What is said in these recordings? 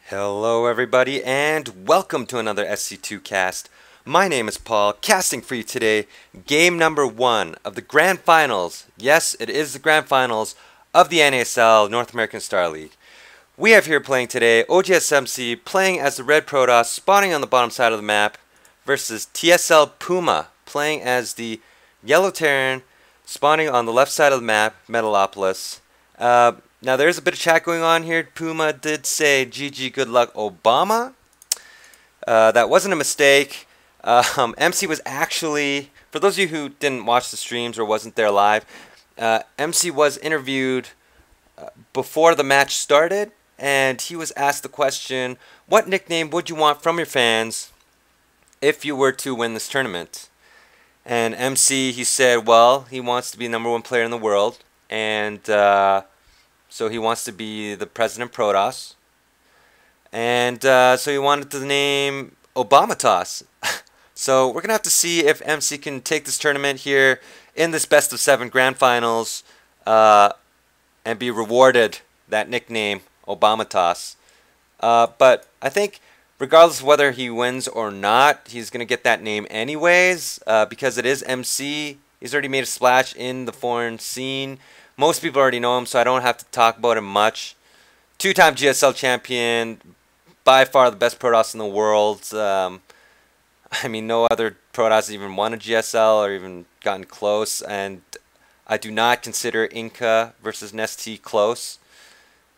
Hello everybody and welcome to another SC2 cast. My name is Paul, casting for you today game number 1 of the Grand Finals. Yes, it is the Grand Finals of the NASL North American Star League. We have here playing today oGsMC playing as the Red Protoss spawning on the bottom side of the map versus TSLPuma playing as the Yellow Terran spawning on the left side of the map, Metalopolis. Now there's a bit of chat going on here. Puma did say GG good luck Obama. That wasn't a mistake. MC was actually, for those of you who didn't watch the streams or wasn't there live, MC was interviewed before the match started, and he was asked the question, what nickname would you want from your fans if you were to win this tournament? And MC, he said, well, he wants to be #1 player in the world, and so he wants to be the President Protoss. And so he wanted the name Obamatos. So we're going to have to see if MC can take this tournament here in this best of 7 grand finals and be rewarded that nickname, Obamatos. But I think regardless of whether he wins or not, he's going to get that name anyways because it is MC. He's already made a splash in the foreign scene. Most people already know him, so I don't have to talk about him much. 2-time GSL champion, by far the best Protoss in the world. I mean, no other Protoss even won a GSL or even gotten close, and I do not consider Inca versus Nestea close.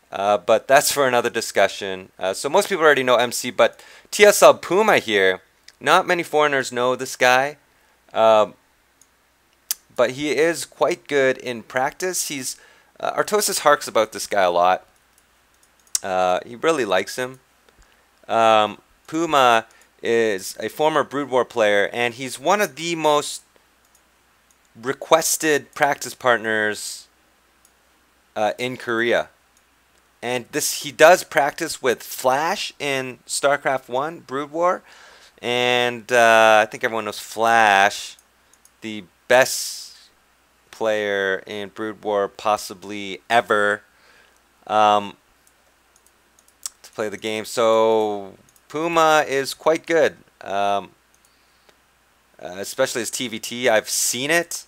But that's for another discussion. So most people already know MC, but TSLPuma here, not many foreigners know this guy. But he is quite good in practice. He's Artosis harks about this guy a lot. He really likes him. Puma is a former Brood War player, and he's one of the most requested practice partners in Korea. And he does practice with Flash in StarCraft 1 Brood War, and I think everyone knows Flash, the best player in Brood War possibly ever to play the game. So Puma is quite good, especially as TVT. I've seen it.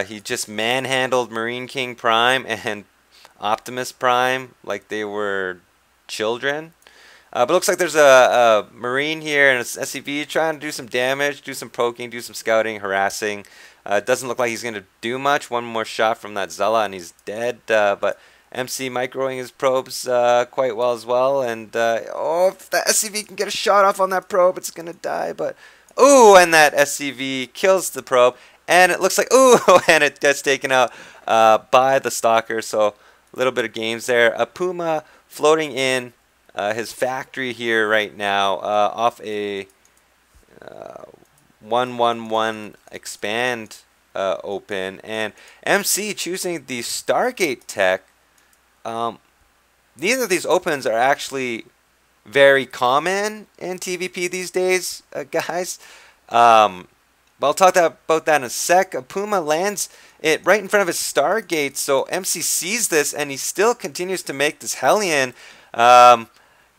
He just manhandled Marine King Prime and Optimus Prime like they were children. But it looks like there's a Marine here and it's SCV trying to do some damage, do some poking, do some scouting, harassing. It doesn't look like he's going to do much. One more shot from that Zella and he's dead. But MC microing his probes quite well as well. And oh, if the SCV can get a shot off on that probe, it's going to die. But ooh, and that SCV kills the probe. And it looks like, ooh, and it gets taken out by the Stalker. So a little bit of games there. Puma floating in his factory here right now off a 1-1-1 expand open, and MC choosing the Stargate tech. Neither of these opens are actually very common in TVP these days, guys. But I'll talk about that in a sec. Puma lands it right in front of his Stargate, so MC sees this and he still continues to make this Hellion.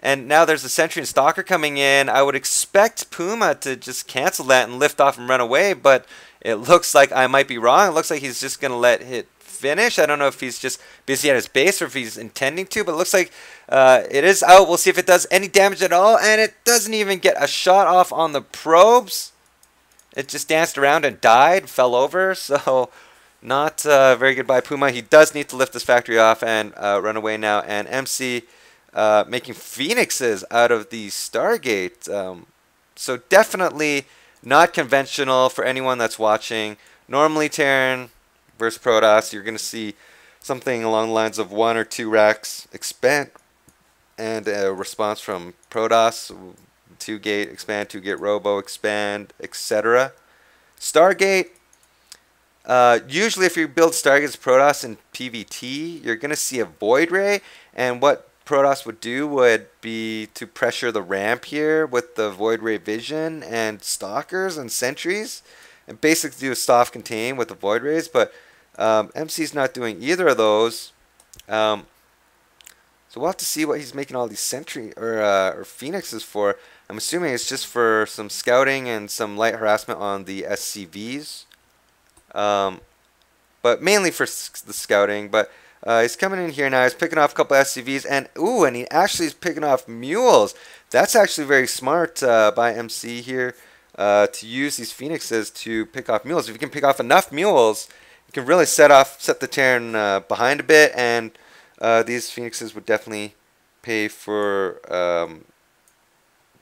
And now there's a Sentry and Stalker coming in. I would expect Puma to just cancel that and lift off and run away, but it looks like I might be wrong. It looks like he's just going to let it finish. I don't know if he's just busy at his base or if he's intending to, but it looks like it is out. We'll see if it does any damage at all, and it doesn't even get a shot off on the probes. It just danced around and died, fell over, so not very good by Puma. He does need to lift this factory off and run away now, and MC making phoenixes out of the Stargate. So definitely not conventional for anyone that's watching. Normally Terran versus Protoss, you're going to see something along the lines of 1 or 2 racks expand and a response from Protoss, 2-gate expand, 2-gate robo expand, etc. Stargate, usually if you build Stargates Protoss in PvT, you're going to see a Void Ray, and what Protoss would do would be to pressure the ramp here with the Void Ray Vision and Stalkers and Sentries, and basically do a soft contain with the Void Rays, but MC's not doing either of those. So So we'll have to see what he's making all these sentry or phoenixes for. I'm assuming it's just for some scouting and some light harassment on the SCVs. But mainly for the scouting. But he's coming in here now. He's picking off a couple SCVs, and and he actually is picking off mules. That's actually very smart by MC here to use these phoenixes to pick off mules. If you can pick off enough mules, you can really set the Terran behind a bit, and these phoenixes would definitely pay for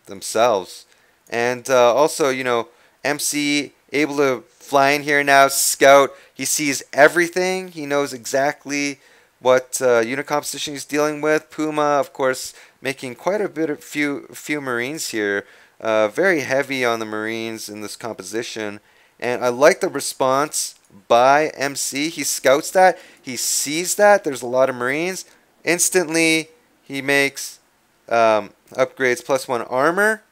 themselves. And also, MC able to fly in here now, scout. He sees everything. He knows exactly what unit composition he's dealing with. Puma, of course, making quite a bit of few Marines here. Very heavy on the Marines in this composition. And I like the response by MC. He scouts that. He sees that. There's a lot of Marines. Instantly, he makes upgrades +1 armor.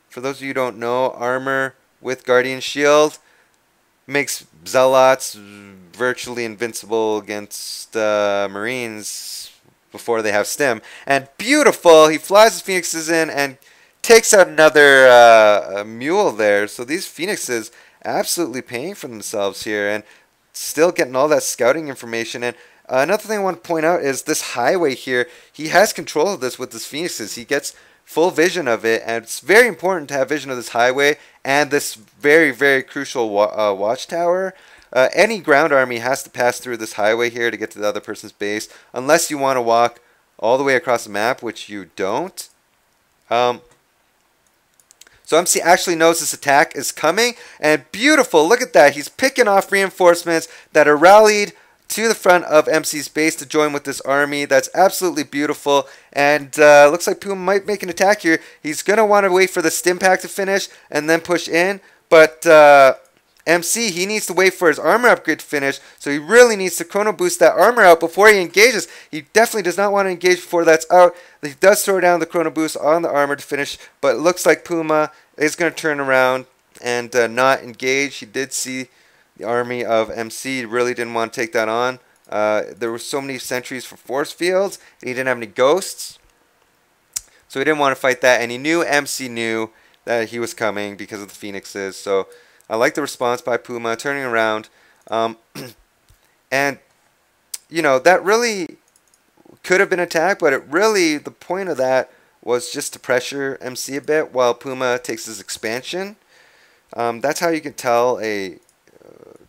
For those of you who don't know, armor with Guardian Shield makes Zealots virtually invincible against Marines before they have stim. And beautiful! He flies his Phoenixes in and takes out another mule there. So these Phoenixes absolutely paying for themselves here and still getting all that scouting information. And another thing I want to point out is this highway here. He has control of this with his Phoenixes. He gets full vision of it, and it's very important to have vision of this highway and this very, very crucial watchtower. Any ground army has to pass through this highway here to get to the other person's base, unless you want to walk all the way across the map, which you don't. So MC actually knows this attack is coming, and beautiful, look at that. He's picking off reinforcements that are rallied to the front of MC's base to join with this army. That's absolutely beautiful, and looks like Puma might make an attack here. He's going to want to wait for the stim pack to finish and then push in, but MC, he needs to wait for his armor upgrade to finish, so he really needs to chrono boost that armor out before he engages. He definitely does not want to engage before that's out. He does throw down the chrono boost on the armor to finish, but it looks like Puma is going to turn around and not engage. He did see the army of MC. Really didn't want to take that on. There were so many sentries for force fields, and he didn't have any ghosts, so he didn't want to fight that, and he knew MC knew that he was coming because of the Phoenixes. So I like the response by Puma turning around, and that really could have been attacked, but the point of that was just to pressure MC a bit while Puma takes his expansion. That's how you can tell a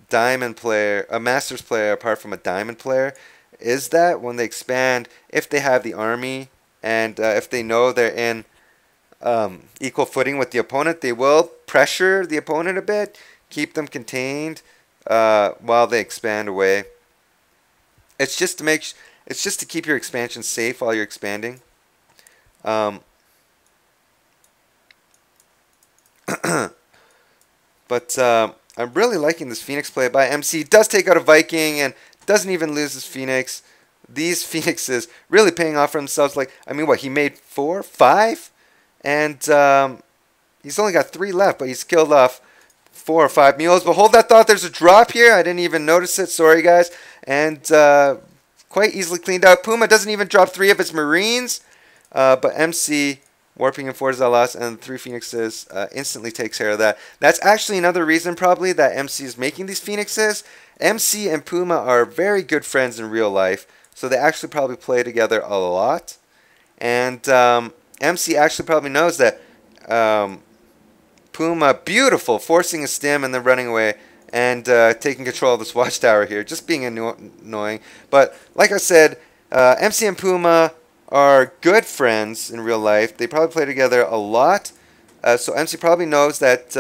diamond player, a masters player apart from a diamond player, is that when they expand, if they have the army and if they know they're in equal footing with the opponent, they will pressure the opponent a bit, keep them contained while they expand away. It's just to keep your expansion safe while you're expanding. But I'm really liking this Phoenix play by MC. He does take out a Viking and doesn't even lose his Phoenix. These Phoenixes really paying off for themselves. Like, I mean, what, he made 4, 5? And he's only got 3 left, but he's killed off 4 or 5 mules. But hold that thought, there's a drop here. I didn't even notice it. Sorry, guys. And quite easily cleaned out. Puma doesn't even drop 3 of his Marines. But MC warping in 4 Zealots and 3 Phoenixes instantly takes care of that. That's actually another reason probably that MC is making these Phoenixes. MC and Puma are very good friends in real life, so they actually probably play together a lot. And MC actually probably knows that Puma, beautiful, forcing a stim and then running away and taking control of this watchtower here, just being annoying. But like I said, MC and Puma are good friends in real life. They probably play together a lot. So MC probably knows that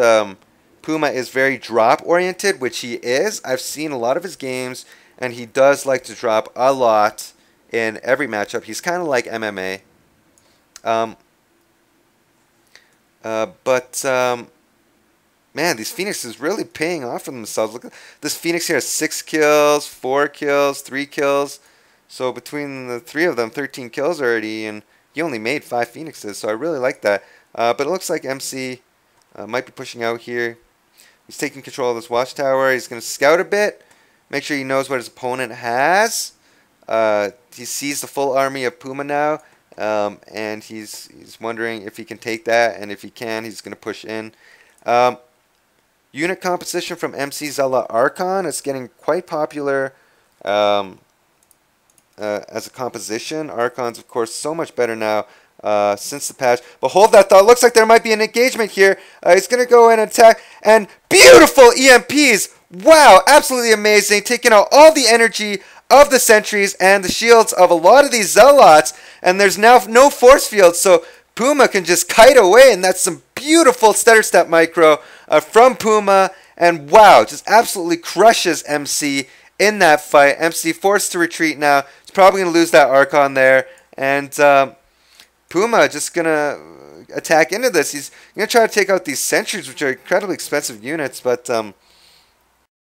Puma is very drop oriented, which he is. I've seen a lot of his games, and he does like to drop a lot in every matchup. He's kind of like MMA. Man, these Phoenixes really paying off for themselves. Look at this Phoenix here has 6 kills, 4 kills, 3 kills. So between the 3 of them, 13 kills already, and he only made 5 Phoenixes, so I really like that. But it looks like MC might be pushing out here. He's taking control of this watchtower. He's going to scout a bit, make sure he knows what his opponent has. he sees the full army of Puma now, and he's wondering if he can take that, and if he can, he's going to push in. Unit composition from MC Zella Archon is getting quite popular as a composition. Archon's, of course, so much better now since the patch. But hold that thought. Looks like there might be an engagement here. He's going to go in and attack. And beautiful EMPs. Wow, absolutely amazing. Taking out all the energy of the sentries and the shields of a lot of these Zealots. And there's now no force field, so Puma can just kite away. And that's some beautiful stutter step micro from Puma. And wow, just absolutely crushes MC in that fight. MC forced to retreat now. He's probably going to lose that Archon there. And Puma just going to attack into this. He's going to try to take out these sentries, which are incredibly expensive units. But